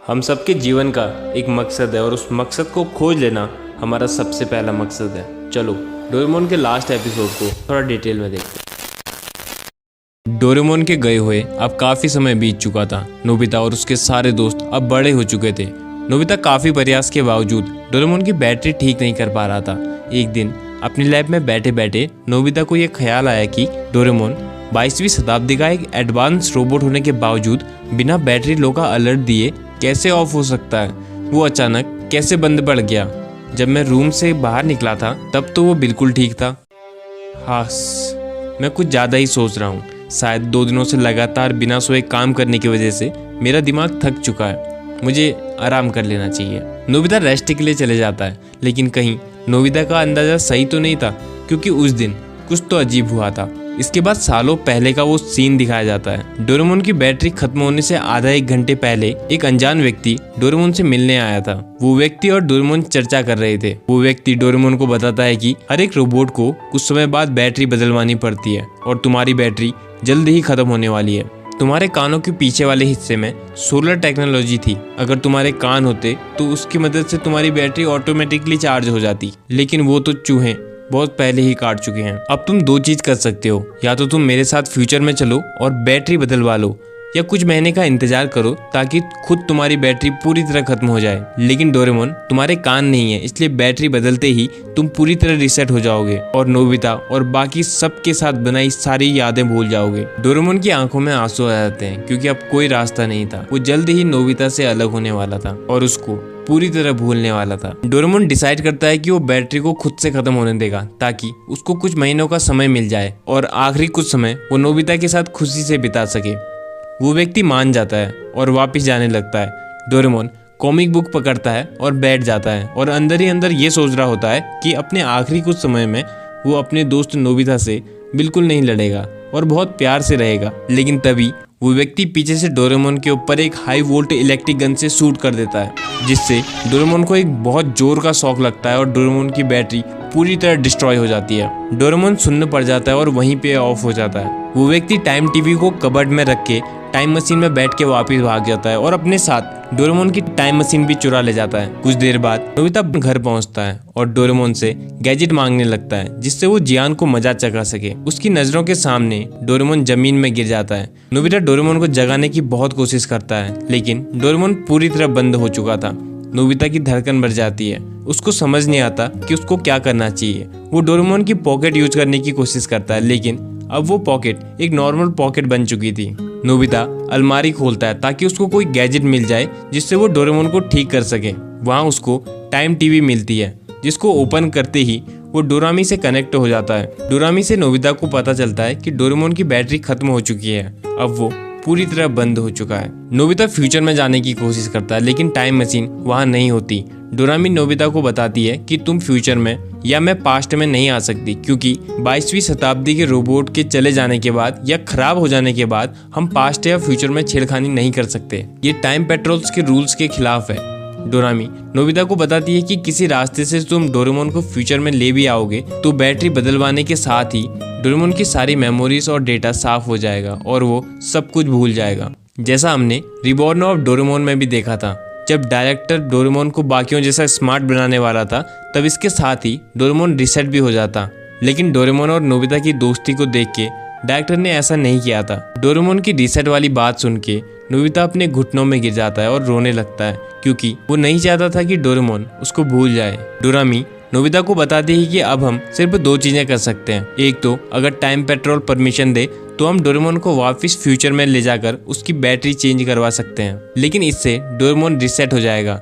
हम सबके जीवन का एक मकसद है और उस मकसद को खोज लेना हमारा सबसे पहला मकसद है। चलो डोरेमोन के लास्ट एपिसोड को थोड़ा डिटेल में देखते हैं। डोरेमोन के गए हुए अब काफ़ी समय बीत चुका था। नोबिता और उसके सारे दोस्त अब बड़े हो चुके थे। नोबिता काफ़ी प्रयास के बावजूद डोरेमोन की बैटरी ठीक नहीं कर पा रहा था। एक दिन अपनी लैब में बैठे बैठे नोबिता को यह ख्याल आया कि डोरेमोन 22वीं शताब्दी का एक एडवांस रोबोट होने के बावजूद बिना बैटरी लो का अलर्ट दिए कैसे ऑफ हो सकता है। वो अचानक कैसे बंद पड़ गया। जब मैं रूम से बाहर निकला था तब तो वो बिल्कुल ठीक था। हास, मैं कुछ ज़्यादा ही सोच रहा हूँ। शायद 2 दिनों से लगातार बिना सोए काम करने की वजह से मेरा दिमाग थक चुका है। मुझे आराम कर लेना चाहिए। नोबिता रेस्ट के लिए चले जाता है, लेकिन कहीं नोबिता का अंदाज़ा सही तो नहीं था, क्योंकि उस दिन कुछ तो अजीब हुआ था। इसके बाद सालों पहले का वो सीन दिखाया जाता है। डोरेमोन की बैटरी खत्म होने से आधा 1 घंटे पहले एक अनजान व्यक्ति डोरेमोन से मिलने आया था। वो व्यक्ति और डोरेमोन चर्चा कर रहे थे। वो व्यक्ति डोरेमोन को बताता है कि हर एक रोबोट को कुछ समय बाद बैटरी बदलवानी पड़ती है और तुम्हारी बैटरी जल्द ही खत्म होने वाली है। तुम्हारे कानों के पीछे वाले हिस्से में सोलर टेक्नोलॉजी थी। अगर तुम्हारे कान होते तो उसकी मदद से तुम्हारी बैटरी ऑटोमेटिकली चार्ज हो जाती, लेकिन वो तो चूहे बहुत पहले ही काट चुके हैं। अब तुम 2 चीज कर सकते हो, या तो तुम मेरे साथ फ्यूचर में चलो और बैटरी बदलवा लो, या कुछ महीने का इंतजार करो ताकि खुद तुम्हारी बैटरी पूरी तरह खत्म हो जाए। लेकिन डोरेमोन, तुम्हारे कान नहीं है, इसलिए बैटरी बदलते ही तुम पूरी तरह रिसेट हो जाओगे और नोबिता और बाकी सबके साथ बनाई सारी यादें भूल जाओगे। डोरेमोन की आंखों में आंसू आ जाते हैं, क्योंकि अब कोई रास्ता नहीं था। वो जल्द ही नोबिता से अलग होने वाला था और उसको पूरी तरह भूलने वाला था। डोरेमोन डिसाइड करता है कि वो बैटरी को खुद से खत्म होने देगा ताकि उसको कुछ महीनों का समय मिल जाए और आखिरी कुछ समय वो नोबिता के साथ खुशी से बिता सके। वो व्यक्ति मान जाता है और वापस जाने लगता है। डोरेमोन कॉमिक बुक पकड़ता है और बैठ जाता है और अंदर ही अंदर ये सोच रहा होता है कि अपने आखिरी कुछ समय में वो अपने दोस्त नोबिता से बिल्कुल नहीं लड़ेगा और बहुत प्यार से रहेगा। लेकिन तभी वो व्यक्ति पीछे से डोरेमोन के ऊपर एक हाई वोल्ट इलेक्ट्रिक गन से शूट कर देता है, जिससे डोरेमोन को एक बहुत जोर का शॉक लगता है और डोरेमोन की बैटरी पूरी तरह डिस्ट्रॉय हो जाती है। डोरेमोन सुन्न पड़ जाता है और वहीं पे ऑफ हो जाता है। वो व्यक्ति टाइम टीवी को कबर्ड में रख के टाइम मशीन में बैठ के वापस भाग जाता है और अपने साथ डोरेमोन की टाइम मशीन भी चुरा ले जाता है। कुछ देर बाद नोबिता घर पहुंचता है और डोरेमोन से गैजेट मांगने लगता है, जिससे वो जियान को मजा चखा सके। उसकी नजरों के सामने डोरेमोन जमीन में गिर जाता है। नोबिता डोरेमोन को जगाने की बहुत कोशिश करता है, लेकिन डोरेमोन पूरी तरह बंद हो चुका था। नोबिता की धड़कन बढ़ जाती है। उसको समझ नहीं आता कि उसको क्या करना चाहिए। वो डोरेमोन की पॉकेट यूज करने की कोशिश करता है, लेकिन अब वो पॉकेट एक नॉर्मल पॉकेट बन चुकी थी। नोबिता अलमारी खोलता है ताकि उसको कोई गैजेट मिल जाए जिससे वो डोरेमोन को ठीक कर सके। वहाँ उसको टाइम टीवी मिलती है, जिसको ओपन करते ही वो डोरामी से कनेक्ट हो जाता है। डोरामी से नोबिता को पता चलता है कि डोरेमोन की बैटरी खत्म हो चुकी है। अब वो पूरी तरह बंद हो चुका है। नोबिता फ्यूचर में जाने की कोशिश करता है, लेकिन टाइम मशीन वहाँ नहीं होती। डोरामी नोबिता को बताती है कि तुम फ्यूचर में या मैं पास्ट में नहीं आ सकती, क्योंकि 22वीं शताब्दी के रोबोट के चले जाने के बाद या खराब हो जाने के बाद हम पास्ट या फ्यूचर में छेड़खानी नहीं कर सकते। ये टाइम पेट्रोल्स के रूल्स के खिलाफ है। डोरामी नोबिता को बताती है कि किसी रास्ते से तुम डोरेमोन को फ्यूचर में ले भी आओगे तो बैटरी बदलवाने के साथ ही डोरेमोन की सारी मेमोरीज और डेटा साफ हो जाएगा और वो सब कुछ भूल जाएगा, जैसा हमने रिबॉर्न ऑफ डोरेमोन में भी देखा था। जब डायरेक्टर डोरेमोन को बाकियों जैसा स्मार्ट बनाने वाला था, तब इसके साथ ही डोरेमोन रिसेट भी हो जाता। लेकिन डोरेमोन और नोबिता की दोस्ती को देख के डायरेक्टर ने ऐसा नहीं किया था। डोरेमोन की रिसेट वाली बात सुन के नोबिता अपने घुटनों में गिर जाता है और रोने लगता है, क्योंकि वो नहीं चाहता था कि डोरेमोन उसको भूल जाए। डोरामी नोबिता को बताती है कि अब हम सिर्फ 2 चीजें कर सकते हैं। एक तो अगर टाइम पेट्रोल परमिशन दे तो हम डोरेमोन को वापस फ्यूचर में ले जाकर उसकी बैटरी चेंज करवा सकते हैं, लेकिन इससे डोरेमोन रिसेट हो जाएगा।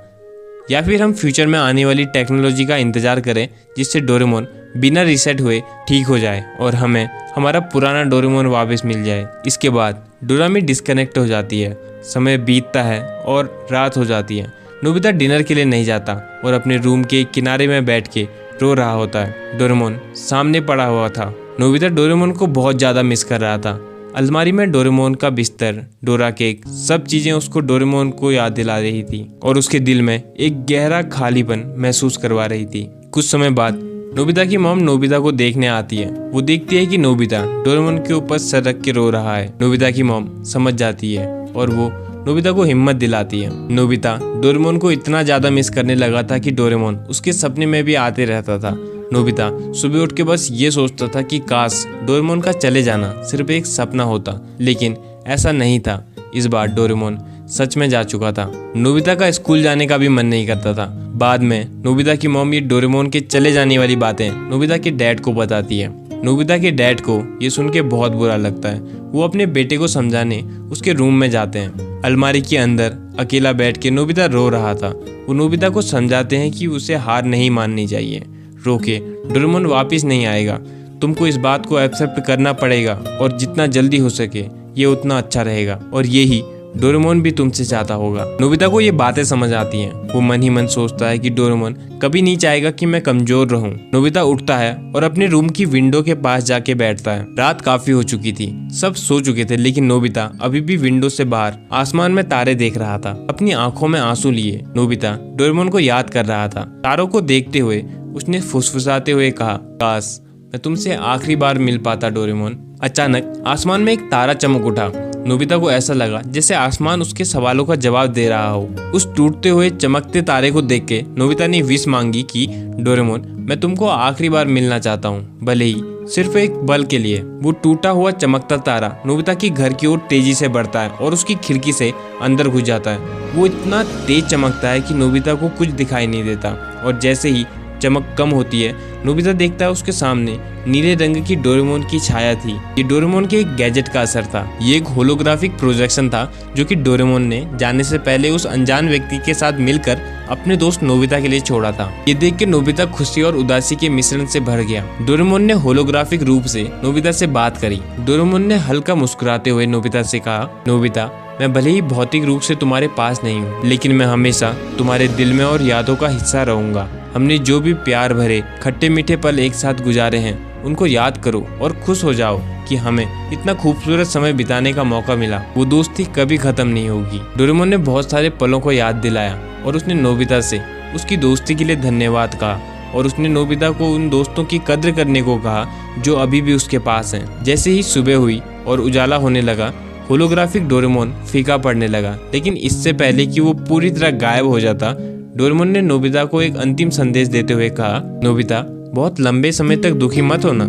या फिर हम फ्यूचर में आने वाली टेक्नोलॉजी का इंतजार करें, जिससे डोरेमोन बिना रिसेट हुए ठीक हो जाए और हमें हमारा पुराना डोरेमोन वापस मिल जाए। इसके बाद डोरामी डिस्कनेक्ट हो जाती है। समय बीतता है और रात हो जाती है। नोबिता डिनर के लिए नहीं जाता और अपने रूम के किनारे में बैठ के रो रहा होता है। डोरेमोन सामने पड़ा हुआ था। नोबिता डोरेमोन को बहुत ज़्यादा मिस कर रहा था। अलमारी में डोरेमोन का बिस्तर, डोरा केक, सब चीज़ें उसको डोरेमोन को याद दिला रही थी और उसके दिल में एक गहरा खालीपन महसूस करवा रही थी। कुछ समय बाद नोबिता की मॉम नोबिता को देखने आती है। वो देखती है कि नोबिता डोरेमोन के ऊपर सर रख के रो रहा है। नोबिता की मॉम समझ जाती है और वो नोबिता को हिम्मत दिलाती है। नोबिता डोरेमोन को इतना ज्यादा मिस करने लगा था कि डोरेमोन उसके सपने में भी आते रहता था। नोबिता सुबह उठ के बस ये सोचता था कि काश डोरेमोन का चले जाना सिर्फ एक सपना होता, लेकिन ऐसा नहीं था। इस बार डोरेमोन सच में जा चुका था। नोबिता का स्कूल जाने का भी मन नहीं करता था। बाद में नोबिता की मॉम ये डोरेमोन के चले जाने वाली बातें नोबिता के डैड को बताती है। नोबिता के डैड को ये सुन के बहुत बुरा लगता है। वो अपने बेटे को समझाने उसके रूम में जाते हैं। अलमारी के अंदर अकेला बैठ के नोबिता रो रहा था। वो नोबिता को समझाते हैं कि उसे हार नहीं माननी चाहिए। रोके डोरेमोन वापस नहीं आएगा, तुमको इस बात को एक्सेप्ट करना पड़ेगा और जितना जल्दी हो सके ये उतना अच्छा रहेगा, और यही डोरेमोन भी तुमसे चाहता होगा। नोबिता को ये बातें समझ आती हैं। वो मन ही मन सोचता है कि डोरेमोन कभी नहीं चाहेगा कि मैं कमजोर रहूं। नोबिता उठता है और अपने रूम की विंडो के पास जाके बैठता है। रात काफी हो चुकी थी, सब सो चुके थे, लेकिन नोबिता अभी भी विंडो से बाहर आसमान में तारे देख रहा था। अपनी आंखों में आंसू लिए नोबिता डोरेमोन को याद कर रहा था। तारों को देखते हुए उसने फुसफुसाते हुए कहा, काश मैं तुमसे आखिरी बार मिल पाता डोरेमोन। अचानक आसमान में एक तारा चमक उठा। नोबिता को ऐसा लगा जैसे आसमान उसके सवालों का जवाब दे रहा हो। उस टूटते हुए चमकते तारे को देख के नोबिता ने विश मांगी कि डोरेमोन मैं तुमको आखिरी बार मिलना चाहता हूँ, भले ही सिर्फ एक पल के लिए। वो टूटा हुआ चमकता तारा नोबिता की घर की ओर तेजी से बढ़ता है और उसकी खिड़की से अंदर घुस जाता है। वो इतना तेज चमकता है कि नोबिता को कुछ दिखाई नहीं देता, और जैसे ही चमक कम होती है नोबिता देखता है उसके सामने नीले रंग की डोरेमोन की छाया थी। ये डोरेमोन के एक गैजेट का असर था। ये एक होलोग्राफिक प्रोजेक्शन था जो कि डोरेमोन ने जाने से पहले उस अनजान व्यक्ति के साथ मिलकर अपने दोस्त नोबिता के लिए छोड़ा था। ये देख के नोबिता खुशी और उदासी के मिश्रण से भर गया। डोरेमोन ने होलोग्राफिक रूप से नोबिता से बात करी। डोरेमोन ने हल्का मुस्कुराते हुए नोबिता से कहा, नोबिता मैं भले ही भौतिक रूप से तुम्हारे पास नहीं हूँ, लेकिन मैं हमेशा तुम्हारे दिल में और यादों का हिस्सा रहूंगा। हमने जो भी प्यार भरे खट्टे मीठे पल एक साथ गुजारे हैं उनको याद करो और खुश हो जाओ कि हमें इतना खूबसूरत समय बिताने का मौका मिला। वो दोस्ती कभी खत्म नहीं होगी। डोरेमोन ने बहुत सारे पलों को याद दिलाया और उसने नोबिता से उसकी दोस्ती के लिए धन्यवाद कहा, और उसने नोबिता को उन दोस्तों की कद्र करने को कहा जो अभी भी उसके पास हैं। जैसे ही सुबह हुई और उजाला होने लगा होलोग्राफिक डोरेमोन फीका पड़ने लगा, लेकिन इससे पहले कि वो पूरी तरह गायब हो जाता डोरेमोन ने नोबिता को एक अंतिम संदेश देते हुए कहा, नोबिता बहुत लंबे समय तक दुखी मत होना।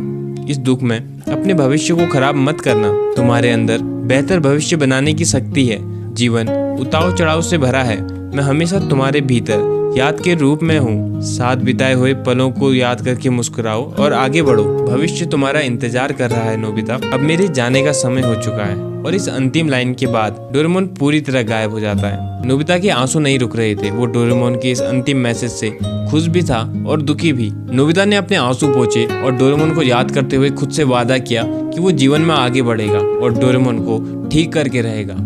इस दुख में अपने भविष्य को खराब मत करना। तुम्हारे अंदर बेहतर भविष्य बनाने की शक्ति है। जीवन उतार चढ़ाव से भरा है। मैं हमेशा तुम्हारे भीतर याद के रूप में हूँ। साथ बिताए हुए पलों को याद करके मुस्कुराओ और आगे बढ़ो। भविष्य तुम्हारा इंतजार कर रहा है नोबिता। अब मेरे जाने का समय हो चुका है। और इस अंतिम लाइन के बाद डोरेमोन पूरी तरह गायब हो जाता है। नोबिता के आंसू नहीं रुक रहे थे। वो डोरेमोन के इस अंतिम मैसेज से खुश भी था और दुखी भी। नोबिता ने अपने आंसू पोंछे और डोरेमोन को याद करते हुए खुद से वादा किया कि वो जीवन में आगे बढ़ेगा और डोरेमोन को ठीक करके रहेगा।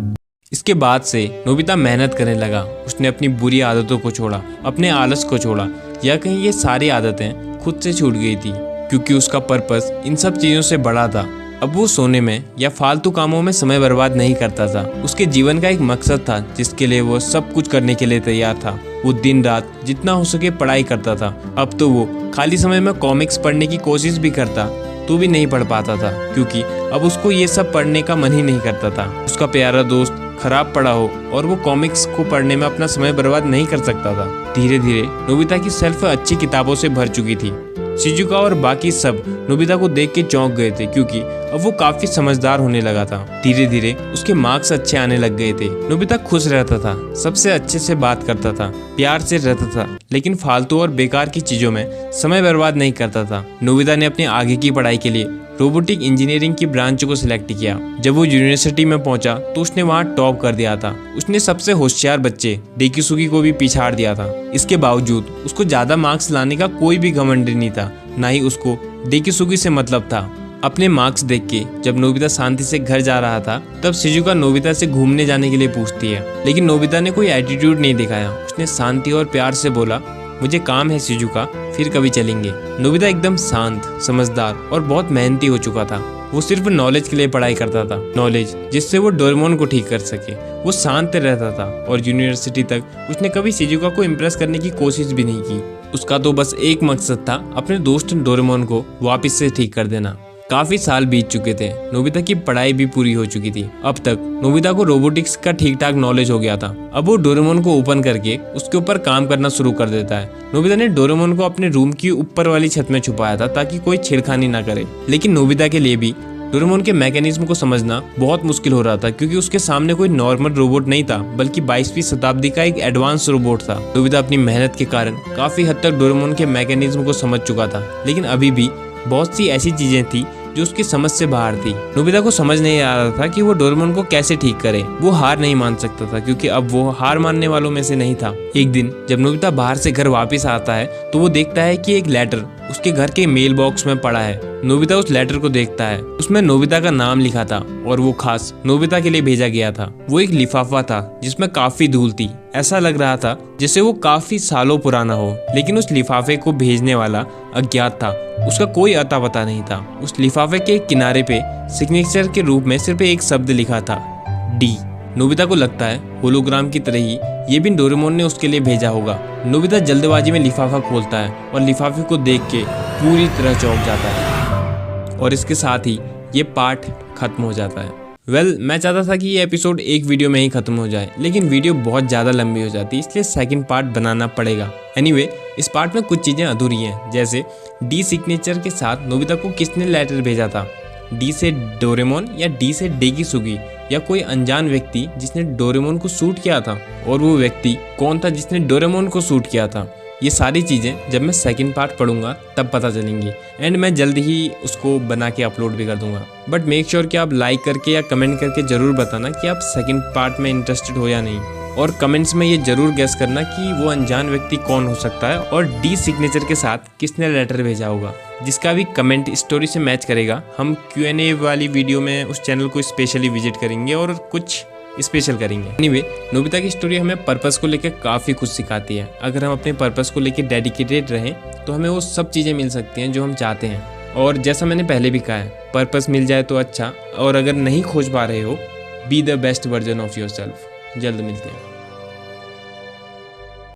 इसके बाद से नोबिता मेहनत करने लगा। उसने अपनी बुरी आदतों को छोड़ा, अपने आलस को छोड़ा, या कहीं ये सारी आदतें खुद से छूट गई थी, क्योंकि उसका पर्पस इन सब चीज़ों से बड़ा था। अब वो सोने में या फालतू कामों में समय बर्बाद नहीं करता था। उसके जीवन का एक मकसद था जिसके लिए वो सब कुछ करने के लिए तैयार था। वो दिन रात जितना हो सके पढ़ाई करता था। अब तो वो खाली समय में कॉमिक्स पढ़ने की कोशिश भी करता तो भी नहीं पढ़ पाता था, क्योंकि अब उसको ये सब पढ़ने का मन ही नहीं करता था। उसका प्यारा दोस्त खराब पढ़ा हो और वो कॉमिक्स को पढ़ने में अपना समय बर्बाद नहीं कर सकता था। धीरे धीरे नोबिता की शेल्फ अच्छी किताबों से भर चुकी थी। शिजुका और बाकी सब नोबिता को देख के चौंक गए थे, क्योंकि अब वो काफी समझदार होने लगा था। धीरे धीरे उसके मार्क्स अच्छे आने लग गए थे। नोबिता खुश रहता था, सबसे अच्छे से बात करता था, प्यार से रहता था, लेकिन फालतू और बेकार की चीजों में समय बर्बाद नहीं करता था। नोबिता ने अपने आगे की पढ़ाई के लिए रोबोटिक इंजीनियरिंग की ब्रांच को सिलेक्ट किया। जब वो यूनिवर्सिटी में पहुंचा तो उसने वहां टॉप कर दिया था। उसने सबसे होशियार बच्चे डेकिसुगी को भी पिछाड़ दिया था। इसके बावजूद उसको ज्यादा मार्क्स लाने का कोई भी घमंड नहीं था, ना ही उसको डेकिसुगी से मतलब था। अपने मार्क्स देख के जब नोबिता शांति से घर जा रहा था तब शिजुका नोबिता से घूमने जाने के लिए पूछती है, लेकिन नोबिता ने कोई एटीट्यूड नहीं दिखाया। उसने शांति और प्यार से बोला, मुझे काम है शिजुका, फिर कभी चलेंगे। नोबिता एकदम शांत, समझदार और बहुत मेहनती हो चुका था। वो सिर्फ नॉलेज के लिए पढ़ाई करता था, नॉलेज जिससे वो डोरेमोन को ठीक कर सके। वो शांत रहता था और यूनिवर्सिटी तक उसने कभी शिजुका को इम्प्रेस करने की कोशिश भी नहीं की। उसका तो बस एक मकसद था, अपने दोस्त डोरेमोन को वापस से ठीक कर देना। काफी साल बीत चुके थे। नोबिता की पढ़ाई भी पूरी हो चुकी थी। अब तक नोबिता को रोबोटिक्स का ठीक ठाक नॉलेज हो गया था। अब वो डोरेमोन को ओपन करके उसके ऊपर काम करना शुरू कर देता है। नोबिता ने डोरेमोन को अपने रूम की ऊपर वाली छत में छुपाया था ताकि कोई छेड़खानी ना करे। लेकिन नोबिता के लिए भी डोरेमोन के मैकेनिज्म को समझना बहुत मुश्किल हो रहा था, क्योंकि उसके सामने कोई नॉर्मल रोबोट नहीं था, बल्कि 22वीं शताब्दी का एक एडवांस रोबोट था। नोबिता अपनी मेहनत के कारण काफी हद तक डोरेमोन के मैकेनिज्म को समझ चुका था, लेकिन अभी भी बहुत सी ऐसी चीजें थी जो उसकी समझ से बाहर थी। नोबिता को समझ नहीं आ रहा था कि वो डोरेमोन को कैसे ठीक करे। वो हार नहीं मान सकता था, क्योंकि अब वो हार मानने वालों में से नहीं था। एक दिन जब नोबिता बाहर से घर वापस आता है तो वो देखता है कि एक लेटर उसके घर के मेल बॉक्स में पड़ा है। नोबिता उस लेटर को देखता है। उसमें नोबिता का नाम लिखा था और वो खास नोबिता के लिए भेजा गया था। वो एक लिफाफा था जिसमें काफी धूल थी। ऐसा लग रहा था जैसे वो काफी सालों पुराना हो, लेकिन उस लिफाफे को भेजने वाला अज्ञात था। उसका कोई अता पता नहीं था। उस लिफाफे के किनारे पे सिग्नेचर के रूप में सिर्फ एक शब्द लिखा था, डी। नोबिता को लगता है होलोग्राम की तरह ही ये भी डोरेमोन ने उसके लिए भेजा होगा। नोबिता जल्दबाजी में लिफाफा खोलता है और लिफाफे को देख के पूरी तरह चौंक जाता है, और इसके साथ ही ये पार्ट खत्म हो जाता है। मैं चाहता था कि ये एपिसोड एक वीडियो में ही खत्म हो जाए, लेकिन वीडियो बहुत ज़्यादा लंबी हो जाती, इसलिए सेकंड पार्ट बनाना पड़ेगा। एनीवे, इस पार्ट में कुछ चीज़ें अधूरी हैं, जैसे डी सिग्नेचर के साथ नोबिता को किसने लेटर भेजा था। डी से डोरेमोन या डी से डेगिसुगी, या कोई अनजान व्यक्ति जिसने डोरेमोन को शूट किया था, और वो व्यक्ति कौन था जिसने डोरेमोन को शूट किया था। ये सारी चीज़ें जब मैं सेकंड पार्ट पढ़ूंगा तब पता चलेंगी, एंड मैं जल्द ही उसको बना के अपलोड भी कर दूंगा। बट मेक श्योर कि आप लाइक करके या कमेंट करके ज़रूर बताना कि आप सेकंड पार्ट में इंटरेस्टेड हो या नहीं, और कमेंट्स में ये ज़रूर गेस करना कि वो अनजान व्यक्ति कौन हो सकता है और डी सिग्नेचर के साथ किसने लेटर भेजा होगा। जिसका भी कमेंट स्टोरी से मैच करेगा, हम Q&A वाली वीडियो में उस चैनल को स्पेशली विजिट करेंगे और कुछ स्पेशल करेंगे। एनीवे, नोबिता की स्टोरी हमें पर्पस को लेकर काफ़ी कुछ सिखाती है। अगर हम अपने पर्पस को लेकर डेडिकेटेड रहें तो हमें वो सब चीज़ें मिल सकती हैं जो हम चाहते हैं। और जैसा मैंने पहले भी कहा है, पर्पस मिल जाए तो अच्छा, और अगर नहीं खोज पा रहे हो, be the best version of your self. जल्द मिलते हैं।